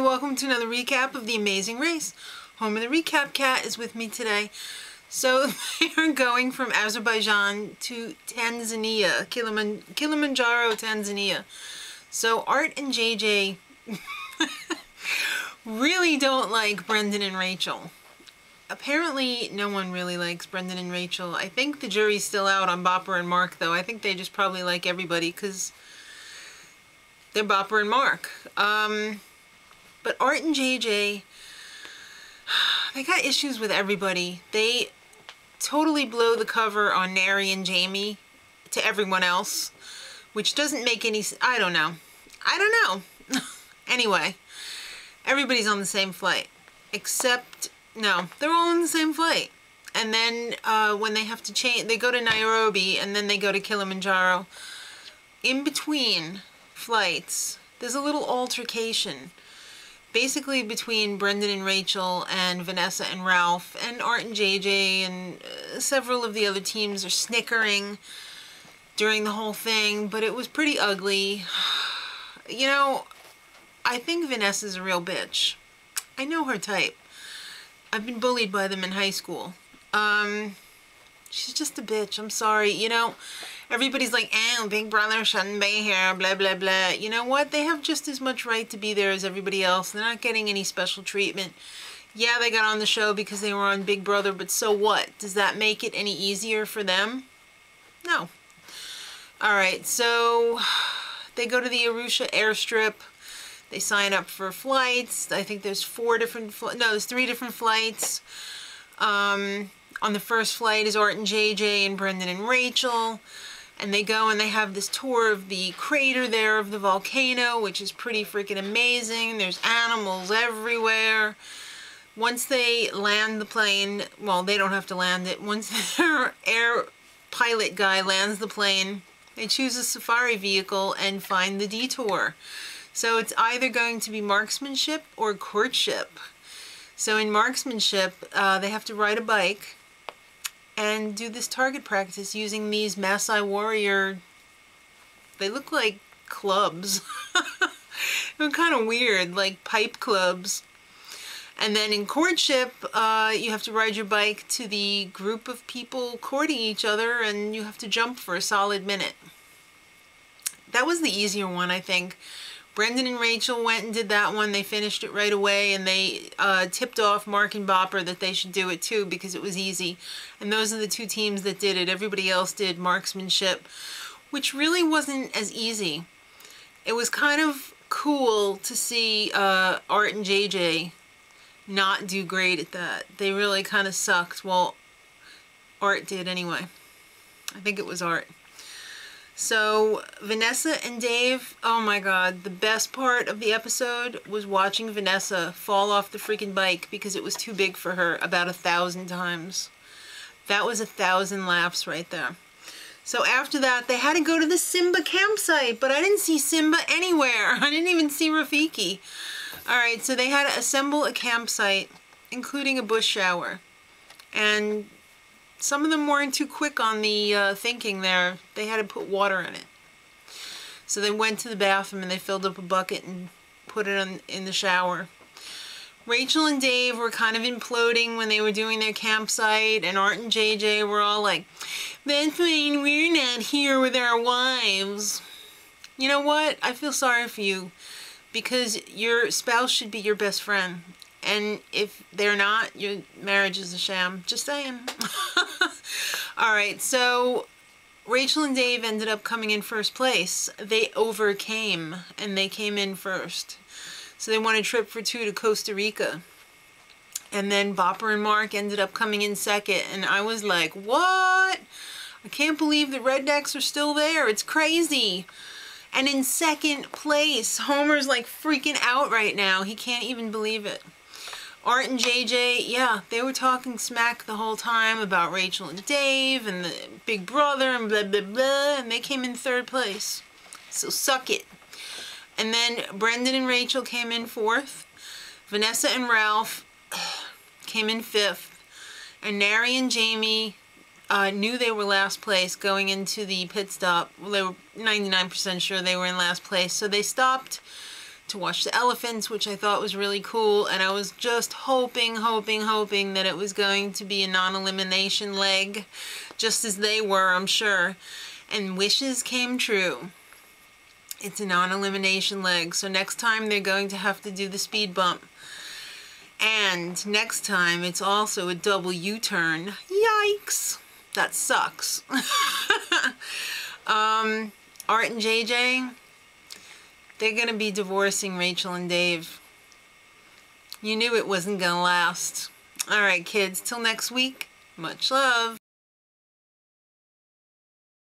welcome to another recap of The Amazing Race. Home of the Recap Cat is with me today. So they are going from Azerbaijan to Tanzania, Kilimanjaro, Tanzania. So Art and JJ really don't like Brendan and Rachel. Apparently no one really likes Brendan and Rachel. I think the jury's still out on Bopper and Mark though. I think they just probably like everybody because they're Bopper and Mark. But Art and JJ, they got issues with everybody. They totally blow the cover on Nary and Jamie to everyone else, which doesn't make any sense. I don't know. Anyway, everybody's on the same flight, except, no, they're all on the same flight. And then when they have to change, they go to Nairobi and then they go to Kilimanjaro. In between flights, there's a little altercation. Basically between Brendan and Rachel and Vanessa and Ralph and Art and JJ and several of the other teams are snickering during the whole thing, but it was pretty ugly. You know, I think Vanessa's a real bitch. I know her type. I've been bullied by them in high school. She's just a bitch. I'm sorry. You know, everybody's like, oh, Big Brother shouldn't be here, blah, blah, blah. You know what? They have just as much right to be there as everybody else. They're not getting any special treatment. Yeah, they got on the show because they were on Big Brother, but so what? Does that make it any easier for them? No. Alright, so they go to the Arusha airstrip. They sign up for flights. I think there's there's 3 different flights. On the first flight is Art and JJ and Brendan and Rachel. And they go and they have this tour of the crater there of the volcano, which is pretty freaking amazing. There's animals everywhere. Once they land the plane, well, they don't have to land it. Once their air pilot guy lands the plane, they choose a safari vehicle and find the detour. So it's either going to be marksmanship or courtship. So in marksmanship, they have to ride a bike and do this target practice using these Maasai warrior, they look like clubs. They're kind of weird, like pipe clubs. And then in courtship, you have to ride your bike to the group of people courting each other and you have to jump for a solid minute. That was the easier one, I think. Brendan and Rachel went and did that one. They finished it right away and they tipped off Mark and Bopper that they should do it too because it was easy. And those are the 2 teams that did it. Everybody else did marksmanship, which really wasn't as easy. It was kind of cool to see Art and JJ not do great at that. They really kind of sucked. Well, Art did anyway. I think it was Art. So Vanessa and Dave, oh my god, the best part of the episode was watching Vanessa fall off the freaking bike because it was too big for her about 1,000 times. That was 1,000 laughs right there. So after that, they had to go to the Simba campsite, but I didn't see Simba anywhere. I didn't even see Rafiki. Alright, so they had to assemble a campsite, including a bush shower. And some of them weren't too quick on the thinking there. They had to put water in it. So they went to the bathroom and they filled up a bucket and put it in the shower. Rachel and Dave were kind of imploding when they were doing their campsite, and Art and JJ were all like, that's fine, we're not here with our wives. You know what? I feel sorry for you because your spouse should be your best friend. And if they're not, your marriage is a sham. Just saying. Alright, so Rachel and Dave ended up coming in first place. They overcame, and they came in first. So they won a trip for 2 to Costa Rica. And then Bopper and Mark ended up coming in second. And I was like, what? I can't believe the rednecks are still there. It's crazy. And in second place, Homer's like freaking out right now. He can't even believe it. Art and JJ, yeah, they were talking smack the whole time about Rachel and Dave and the Big Brother and blah, blah, blah, and they came in 3rd place. So suck it. And then Brendan and Rachel came in 4th. Vanessa and Ralph came in 5th. And Nary and Jamie knew they were last place going into the pit stop. Well, they were 99% sure they were in last place. So they stopped to watch the elephants, which I thought was really cool, and I was just hoping that it was going to be a non-elimination leg, just as they were, I'm sure. And wishes came true. It's a non-elimination leg, so next time they're going to have to do the speed bump. And next time it's also a double U-turn. Yikes! That sucks. Art and JJ, they're gonna be divorcing Rachel and Dave. You knew it wasn't gonna last. Alright kids, till next week, much love.